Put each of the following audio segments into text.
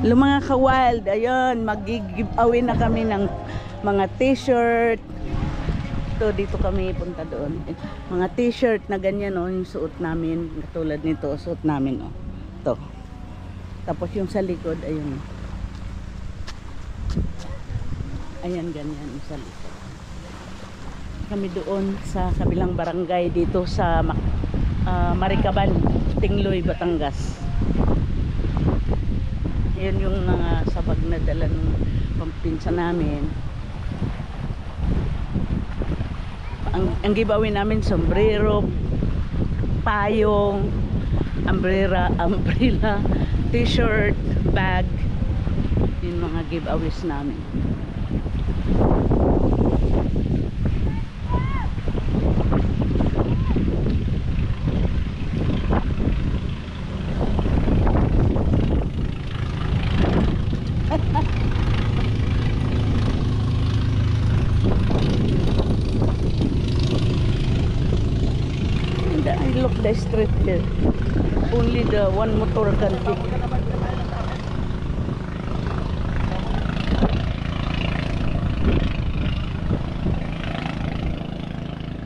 Mga ka-wild, ayun, mag-giveaway na kami ng mga t-shirt. Ito, dito kami punta doon. Mga t-shirt na ganyan, oh, yung suot namin. Katulad nito, suot namin, oh. Ito. Tapos yung sa likod, ayun. Ayan, ganyan yung sa likod. Kami doon sa kabilang barangay dito sa Maricaban, Tingloy, Batangas. Yan yung mga sabag na dala ng pampinsa namin. Ang giveaway namin, sombrero, payong, umbrella, t-shirt, bag. Yung mga giveaways namin. I look the street here. Only the one motor can pick.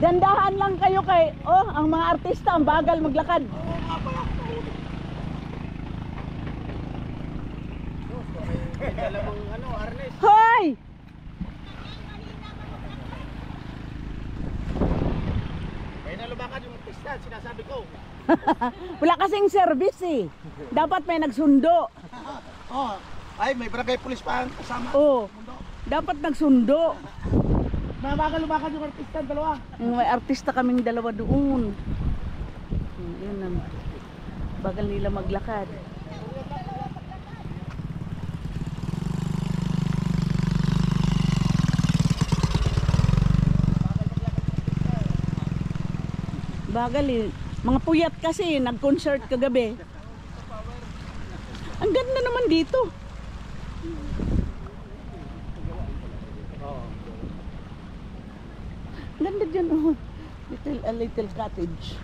Dandahan lang kayo kay ang mga artista ang bagal maglakad. Hoy! Lumakad yung artista, sinasabi ko. Wala kasing service eh. Dapat may nagsundo. Oh, ay may barangay police pa kasama. Oh. Dapat nagsundo. Mabagal lumakad yung artista, dalawa. May artista kaming dalawa doon. Yun ang bagal nila maglakad. Bagal eh. Mga puyat kasi, nag-concert kagabi. Ang ganda naman dito. Ganda dyan, oh. A little cottage.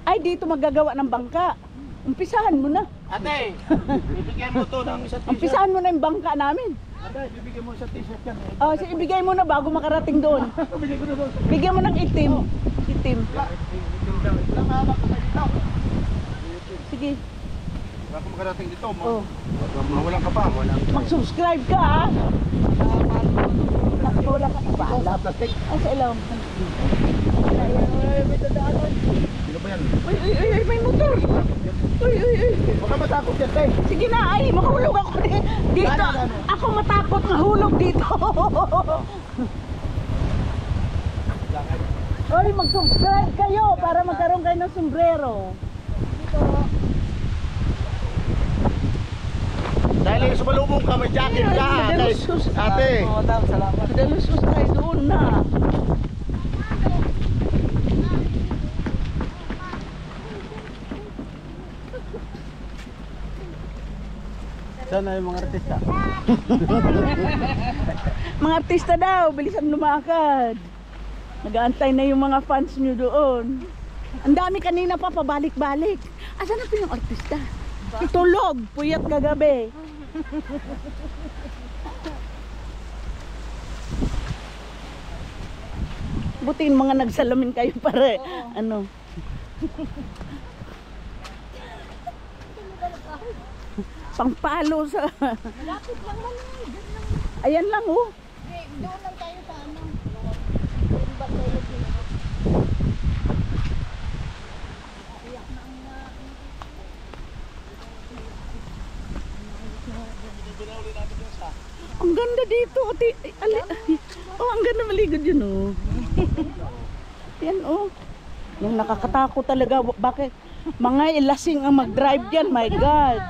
Ay, dito magagawa ng bangka. Umpisahan mo na. Ate, bibigyan mo to ng isang t-shirt. Umpisahan mo na yung bangka namin. Ate, bibigyan mo isang t-shirt yan. Oh, so ibigay mo na bago makarating doon. Bigyan mo ng itim. Itim. Sige. Bago makarating dito, Oh. mawalan ka pa. Mag-subscribe ka, ha? Wala ka pa. Ay, sa ilaw. May dadaanan. Sino ba yan? Uy, may motor. Uy. Huwag ka matakot yan, tay. Sige na, ay, mahulog ako dito. Ako matakot mahulog dito. Uy, mag-subscribe kayo para magkaroon kayo ng sombrero. Dahil sumalubong ka, may jacket ka. Ate. Salamat. Dalusus tayo doon na. Sana yung mga artista. Mga artista daw, bilisan lumakad. Nag-aantay na yung mga fans nyo doon. Ang dami kanina pa, pabalik-balik. Asan na po yung artista? Itulog, puyat kagabi. Butiin mga nagsalamin kayo para ano. Pangpalo sa Malapit lang man eh. ayan lang oh. Doon lang tayo sa ano. Ang ganda dito. Oh, ang ganda maligod yun oh. Yan oh. Yung nakakatakot talaga. Bakit? Mga ilasing ang mag-drive dyan. My God.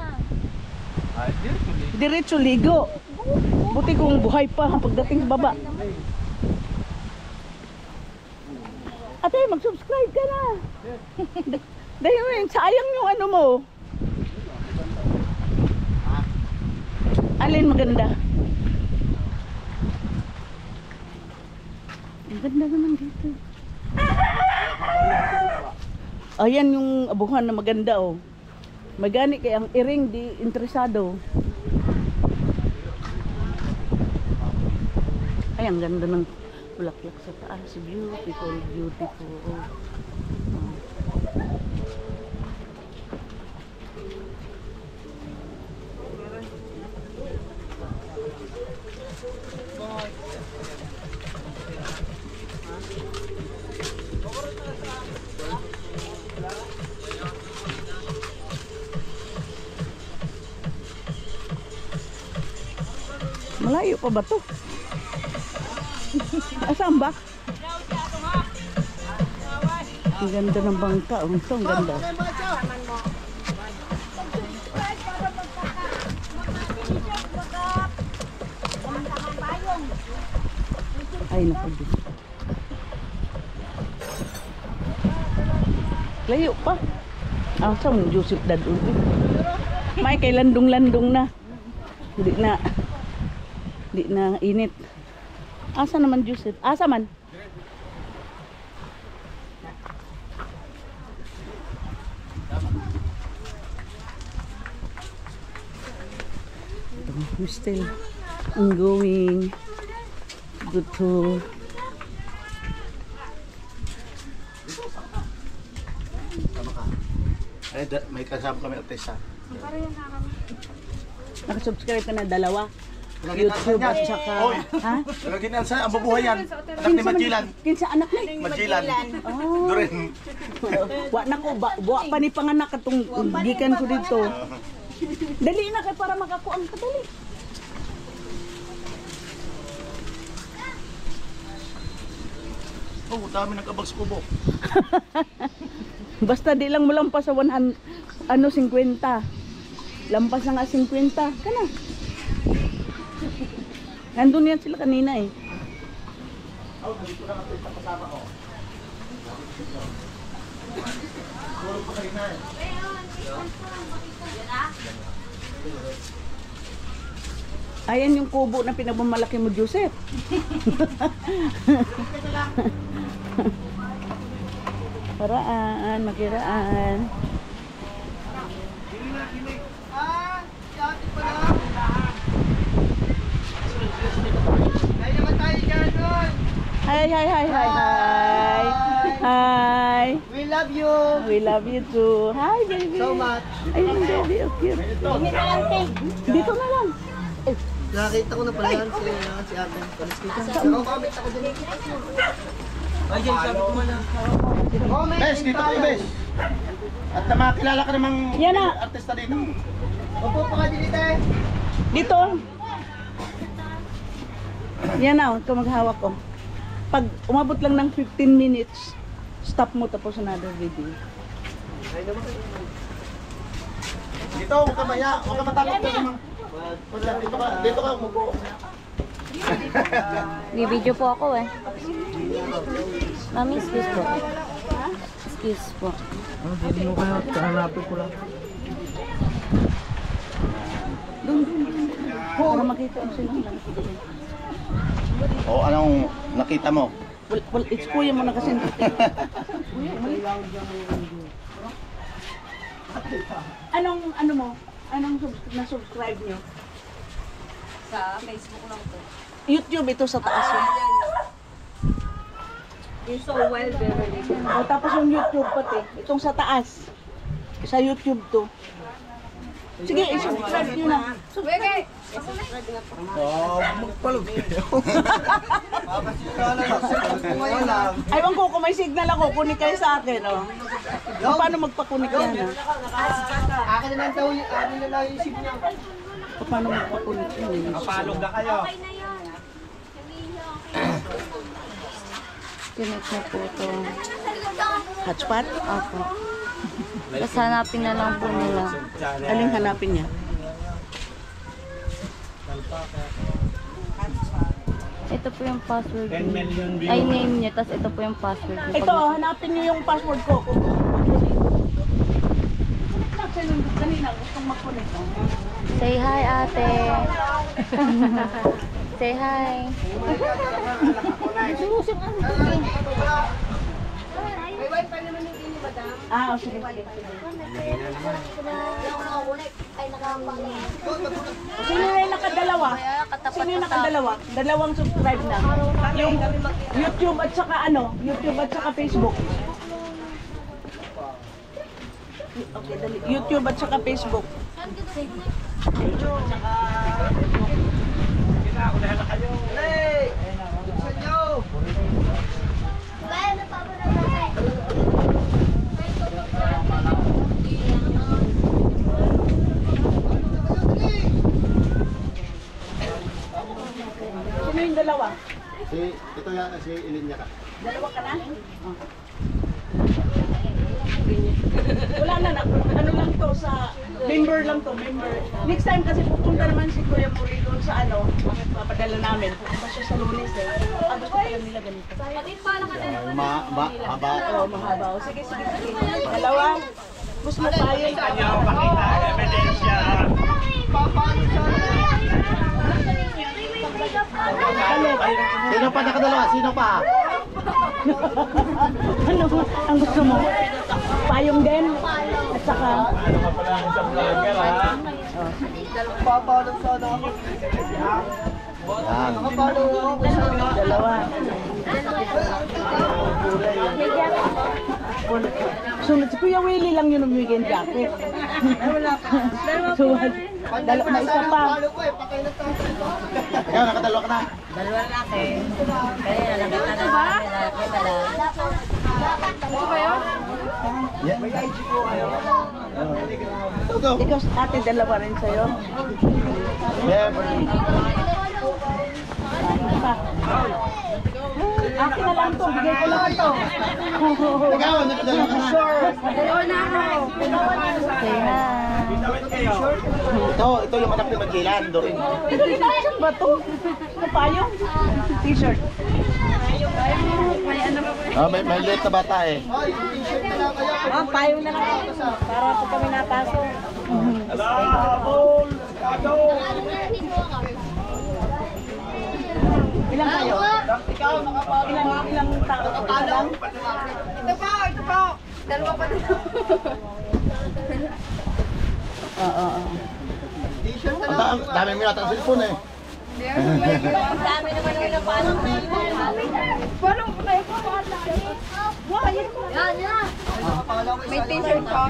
Diretso ligo. Buti kung buhay pa pagdating sa baba. Ate, mag-subscribe ka na. Dahil sayang yung ano mo. Alin maganda? Ang ganda naman dito. Ayan yung abuhan na maganda oh. Magani kay ang iring di interesado. Ay, ang ganda ng bulaklak sa taas. Beautiful, beautiful. Malayo pa ba to? Asan ba? Ang ganda ng bangka. Oh, ito ang ganda. Ay, naku din. Layo pa. Asa mo Joseph Dadul? May kay landong-landong na. Di na init. Asa naman Joseph? Asa man? We're still ongoing. Good to May kasama kami artista. nakasubscribe ka na dalawa. YouTube at saka ha? Nagaginan sa ang babuhay yan. Anak ni Majilan. Kinsa anak ni? Majilan. Oh. Durin. Wa na ko wa pa ni panganak katong gikan ko dito. Dali na kay para makakuang kadali. Oh, dami nagkabag sa kubo. Basta di lang mo lampas sa 100 50. Lampas na nga 50. Kana. Nandun yan sila kanina eh. Ayan yung kubo na pinagmamalaki mo, Joseph. Paraan, makiraan. Hi, hi, hi, hi, hi. Hi. We love you We love you too. Hi, baby. so much. Ayun, baby. Oh, cute. Dito na lang. Nakita ko na pala yan si ate. Comment ako dun. Ay, yan, sabi ko man. Comment Bes, dito kayo, Bes. At makilala ka namang Yan na. artista dito. Opo, pakadilita eh. Dito. Yan na, ito maghawak ko. Pag umabot lang ng 15 minutes, stop mo tapos another video. Dito, huwag ka maya. Huwag ka matakot ka naman. Dito ka, umupo. Bibidyo po ako eh. Mami, excuse po. Excuse po. Hindi mo kaya, kahanapin ko lang. Doon. Para makita ang sila lang. O, anong nakita mo? Well, it's kuya mo na kasi. Anong ano mo? Anong na-subscribe nyo? Sa Facebook lang to. YouTube ito sa taas yun. You're so well, Beverly. O, tapos yung YouTube pati. Itong sa taas. Sa YouTube to. Sige, i-subscribe nyo na. Wege! Aywan ko, kung may signal ako, kunik kayo sa akin. Oh. Paano magpakunik yan? Akin na lang daw yung SIM niya. Paano magpakunik yan? Kapalog na kayo. Connect na po ito. Hotspot? Opo. Tapos hanapin na lang po nila. Aling hanapin niya? Ito po yung password niya. Ay, name niya. Tapos ito po yung password niya. Ito, hanapin niyo yung password ko. Kanina, gustong mag-connect. Say hi, ate. Say hi. Ah, oh, sige. Sino yung nakadalawa? Sino yung nakadalawa? Dalawang subscribe na. Yung YouTube at saka YouTube at saka Facebook. Okay, dali. YouTube at saka Facebook. Hey! Buksan nyo! Sino yung dalawa? Ito yan, si Ilinya ka. Dalawa ka na? Oh. Wala na, ano lang to sa member lang to, member. Next time kasi pupunta naman si Kuya Puri doon sa papadala namin. Pupunta siya sa Lunes eh. Gusto ko lang nila ganito. Haba. Oo, mahaba. O, sige. Dalawa. Gusto mo tayo. Sino pa nakadalawa? Sino pa? Ano ang gusto mo? Payong din? At saka... Papalong sana ako. Yan. Nakapalo ako. Dalawa. Sunod si Kuya Willie lang yun ng weekend jacket. Sunod. May isa pa. Palo ko eh, patay na tayo. Ikaw, nakadalawa ka na. Dalawa lalaki. Kaya nakita na namin lalaki dalawa. Yan. Ito. Ikaw ate, dalawa rin sa'yo. Yan. Ano pa? Akin na lang to, bigay ko lang to. Ikaw, nakadalawa ka na. Okay na. Ito yung anak ni Magellan, Dorin. Saan ba to? Kapayong? T-shirt. May late na bata eh. Ay, t-shirt na lang kayo. Payong na lang. Para po kami napasok. Ilang kayo? Ikaw, nakapalo. Ilang tao? Isa lang? Ito pa. Dalawa pa din. Oo. T-shirt na Ang lang. dami mo yata ang cellphone eh. Ang dami naman yung napalong na yun. Parang kayo pa pala. Yan. Nakapalo ko. May t-shirt pa.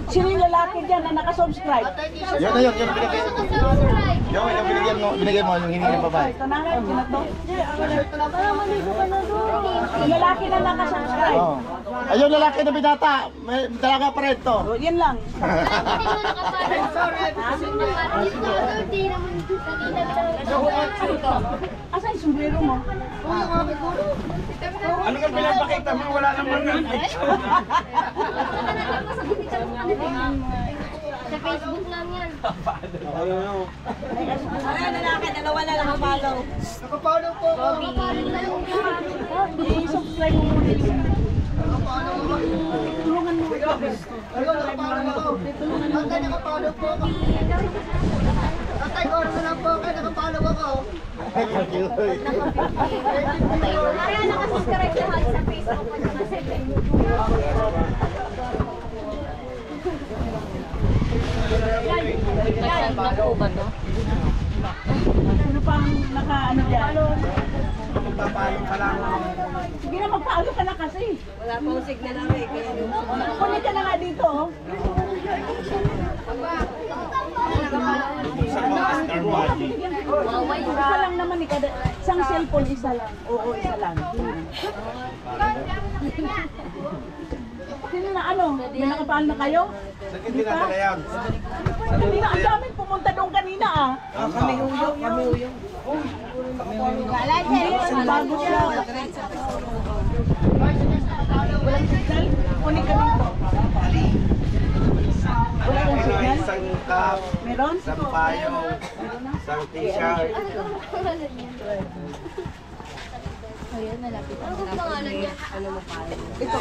Sino yung lalaki dyan na nakasubscribe? Yun na yun, yung binigay. Yung binigay mo, yung hiningi ng babae. Ito na nga, sino to? Yung lalaki na nakasubscribe. Oh. Ayun, lalaki na binata. May dalaga pa rin to. Oh, yan lang. Asa yung sombrero mo? Ano ka pinapakita mo? Wala namang Sa Facebook lang yan. Ayan, lalaki. Dalawa na lang ang follow. Nakapalo po ako. I-subscribe mo muna yung... Tulungan mo. Ayun, nakapalo ako. Tatay, nakapalo po ako. Tatay, oras na lang po ako. Nakapalo ako. Kaya nakasubscribe lahat sa Facebook ko sa Facebook. Nagsalba po ba to? Sino pang naka-ano dyan? Sige na, magpaalo ka na kasi. Wala pang signal na rin. Kaya yung Kunin ka na nga dito. Oh. Isa lang naman eh. Isang cellphone, isa lang. Oo, isa lang. Sino na ano? May nakapaan na kayo? Hindi pa? Hindi na, ang daming pumunta doon kanina ah. Kami uyong. Ang bago siya. Walang signal? Kunin ka dito. Wala kang signal? Isang cup, Meron? isang payo, isang t-shirt. Ayun, nalapit Ano kung pangalan niya? Ito.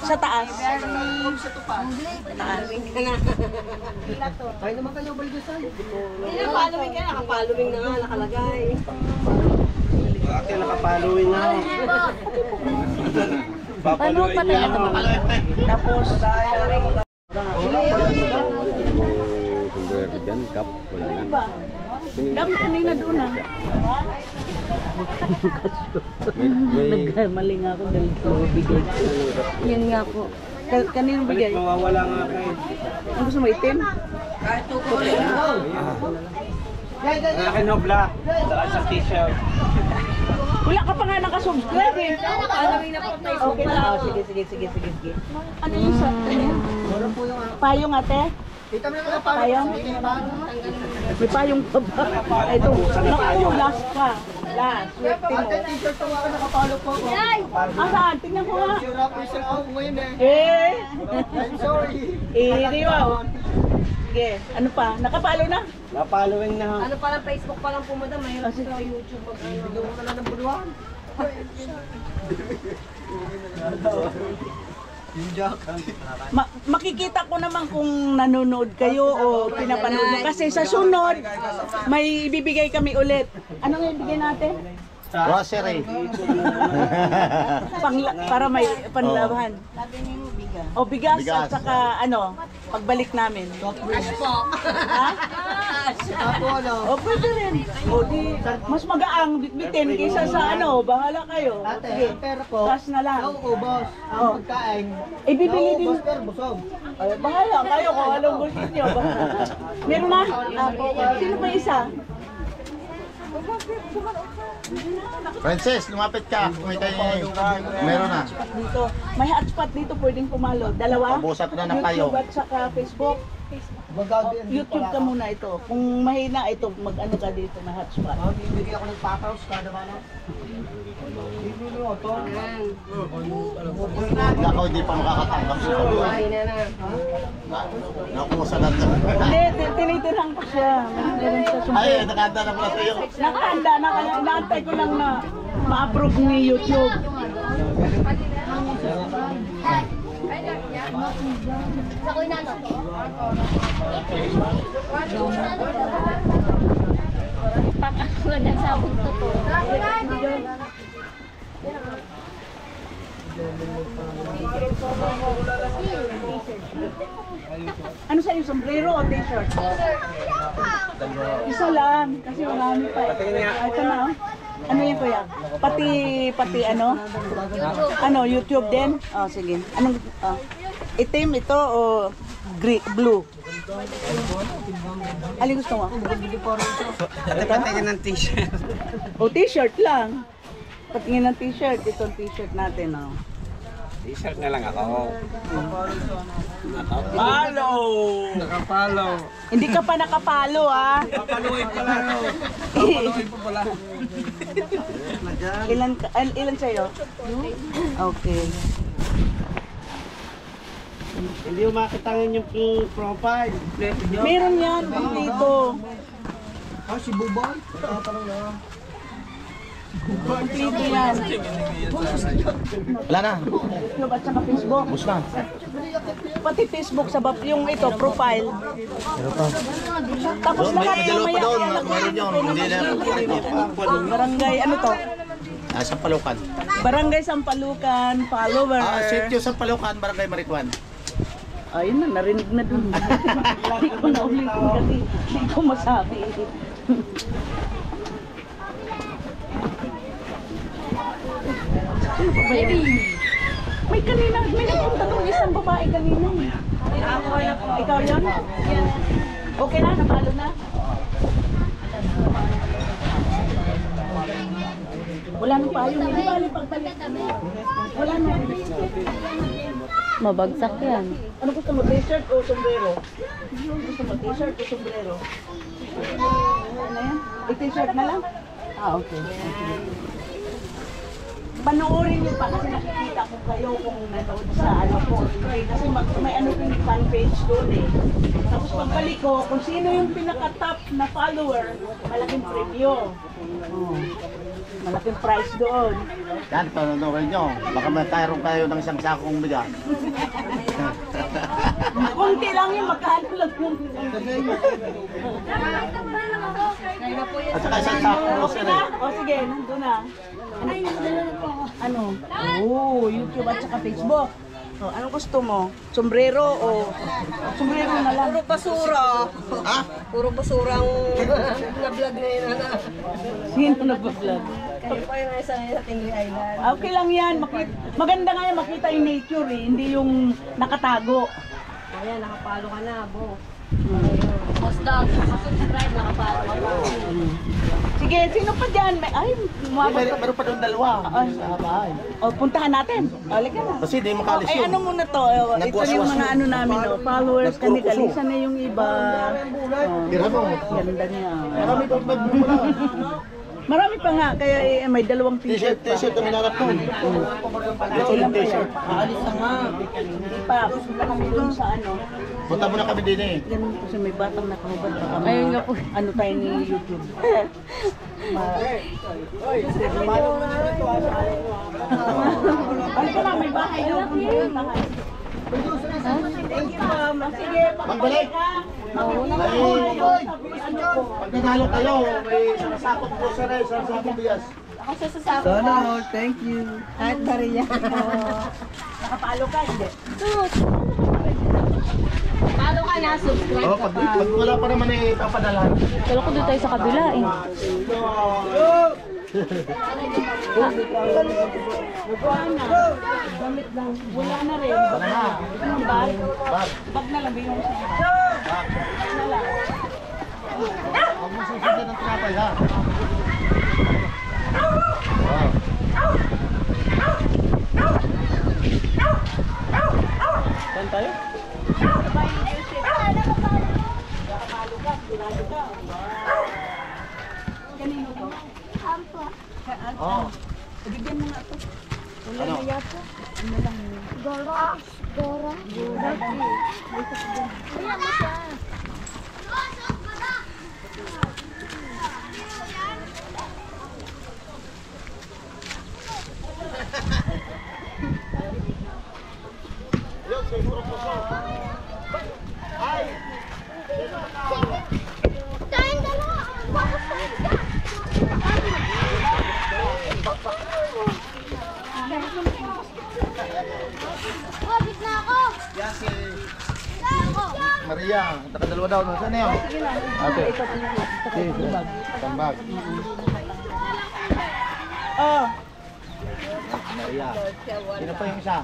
Sa taas. Kaya naman kayo baldusan. Hindi na following ka, naka-following na nga, nakalagay. Ate, nakapaluin na. Paano pa tayo ito mga? Tapos, dami kanina doon ah. Nagkamali nga ako dahil ito bigay. Yun nga po. Kanino bigay? Mawawala nga kayo. Ang gusto mo itim? Akin Nobla. Saka isang t-shirt. Wala ka pa nga nakasubscribe eh. Following na po Facebook. Okay na. Oh, sige. Ano yung sa? Payong ate? Kita mo naman ang parang. Payong? May payong pa ba? Ito. Naku, last pa. Last. Swerte mo. Ate, t-shirt ko nga nakapalo po. Asan? Tingnan ko nga. Yung rapper sila ako ngayon eh. Eh. I'm sorry. Di ba? Sige. Ano pa? Nakapalo na? Napaluin na. Ano pa lang, Facebook pa lang po madam, mayroon sa YouTube pag ano. Bigyan mo na lang ng buruan. Yung jack. Makikita ko naman kung nanonood kayo o pinapanood nyo. Kasi sa sunod, may ibibigay kami ulit. Ano nga ibigay natin? Grocery. Para may panlaban. O bigas, Bigas. at saka ano, pagbalik namin. Cash po. Ha? Ako ano. O pwede rin. O di, mas magaang bitbitin kaysa sa ano, bahala kayo. Ate, Sige, ang pera po. cash na lang. Nauubos. Oh. Ang pagkain. Ibibili din. Nauubos pero busog. Ay, bahala kayo kung anong gusto nyo. Meron na? Sino pa isa? Princess, lumapit ka. May tayo. Meron na. Dito. May hotspot dito pwedeng pumalo. Dalawa? Pabusap na ng payo. YouTube at saka Facebook. Magabi ang YouTube ka muna ito. Kung mahina ito, mag-ano ka dito, may hotspot. Bibigyan ako ng papaws kada ano. Bibili mo to. Ako hindi pa makakatanggap sa pagkaluin. Ay na na. Nakuha na. Hindi, tinitirhan ko siya. Meron siya Ay, sumpa. nakahanda na pala sa'yo. Nakahanda na kaya inaantay ko lang na ma-approve ni YouTube. Sa kuya na to. Pakako na sa bunto to. Ano sa iyo, sombrero o t-shirt? Isa lang, kasi marami pa eh. Ito na oh. Ano yan kuya? Pati ano? Ano, YouTube din? Oh, sige. Anong, itim ito o blue? Alin gusto mo? Ate, patingin ng t-shirt. O t-shirt lang. Patingin ng t-shirt. Ito ang t-shirt natin oh. T-shirt na lang ako. Nakapalo! Hindi ka pa nakapalo ah. Papaluin pala. Papaluin pa pala. Ilan sa'yo? Okay. Hindi mo makitangin yung profile. Meron yan dito. Ah, si Buboy. Tatanong na. Dito yan. Wala na. YouTube at saka Facebook. Bus na. Pati Facebook sa yung ito, profile. Tapos Doon, may lahat dalawa pa mamaya doon. yan. Meron yun. Hindi na. Barangay, ano to? Sa Palukan. Barangay Sampalucan, follower. Sitio sa Palukan, Barangay Marituan. Ayun na, narinig na dun. Hindi ko na ulit kasi hindi ko masabi. May kanina, may napunta tong isang babae kanina. Ikaw yun? Okay na, napalo na? Wala nang payo, hindi bali pagbalik. Wala na. Mabagsak yan. Ano gusto mo, t-shirt o sombrero? Gusto mo, t-shirt o sombrero? Ano yan? I-t-shirt na lang? Ah, okay. Panoorin niyo pa kasi nakikita ko kayo kung nanood sa ano po. Kasi may ano yung fan page doon eh. Tapos pagbalik ko, kung sino yung pinaka-top na follower, malaking premyo. Oh. Malaking price doon. Yan, panonood nyo. Baka mayroon kayo ng isang sakong bigas. Kunti lang yung magkano lang yung... At saka isang sakong Okay na? O sige, nandun na. Ano? Oh, YouTube at saka Facebook. O, anong gusto mo? Sombrero o... Sombrero na lang. Puro basura. Ha? Puro basura ang na-vlog na yun. Sino nag-vlog? Kayo pa yung isa sa Tingli Island. Okay lang yan. Maganda nga yan makita yung nature eh. Hindi yung nakatago. Ayan, nakapalo ka na, bo. Boss dog, subscribe, nakapalo ka pa. Sige, sino pa dyan? Ay, umabot pa. Meron pa doon dalawa. Ay. O, puntahan natin. O, halika na. Kasi di Oh, makalis eh yun. ano muna to? Ito yung mga ano namin, followers. Kani-kalisan na yung iba. Oh, Tira mo. ganda niya. Marami pa magmumula. Marami pa nga, kaya may dalawang t-shirt pa. T-shirt kami narap doon. Ito yung t-shirt. Aalis na nga. Hindi pa. Punta kami doon sa ano. Punta muna kami din eh. Ganun kasi may batang nakahubad pa kami. Ayun nga po. Ano tayo ni YouTube. Balik ka na, may bahay daw. Thank you, ma'am. Sige, Magbalik. Pag nanalo kayo, may isang sakong grocery, isang sakong bigas. ako sasasako. Sana all, thank you. At Maria. Nakapalo ka, hindi? Palo ka na, subscribe Oh, ka pag pa. wala pa naman eh, papadala. Kala ko doon tayo sa kabila eh. Wala na. Damit lang. Wala na rin. Wala na. Anong bag? Bag. Bag na lang, bigyan mo sa bag na lang. Huwag mo susundan ng tinapay, ha? Saan tayo? Kanino to? Oh. Bigyan mo nga to. Ano? Yun, siguro po siya. Ay! Yan si Maria, nakadalawa daw. Saan na yan? Ate. Sige, tambag. Oh, Maria. Sino pa yung isa?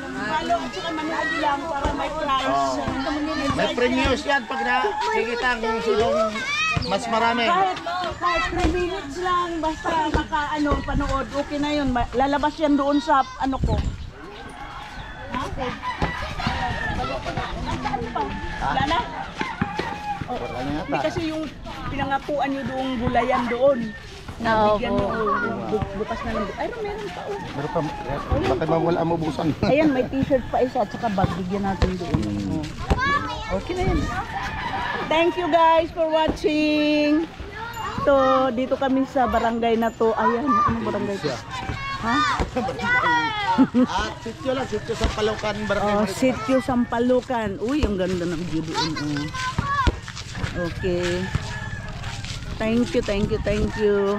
palo at saka manood lang para may price. May premiums yan pag nakikita ang silong mas marami. Kahit 3 minutes lang, basta maka panood, okay na yun. Lalabas yan doon sa ano ko. Wala na? Wala na Hindi yata. kasi yung pinangakuan nyo doong gulayan doon. Oo Bigyan po. mo, bukas na lang. Ay, meron pa. Meron pa, bakit mawala ang mabusan? Ayan, may t-shirt pa isa at saka bag. Bigyan natin doon. Oh. Okay na yan. Thank you guys for watching. So, dito kami sa barangay na to. Ayan, anong barangay to? Ha? Sityo lang, sityo sa Palukan, Barangay Oh, Marikina. Sitio Sampalukan. Uy, ang ganda ng view doon. Oh. Okay. Thank you, thank you, thank you.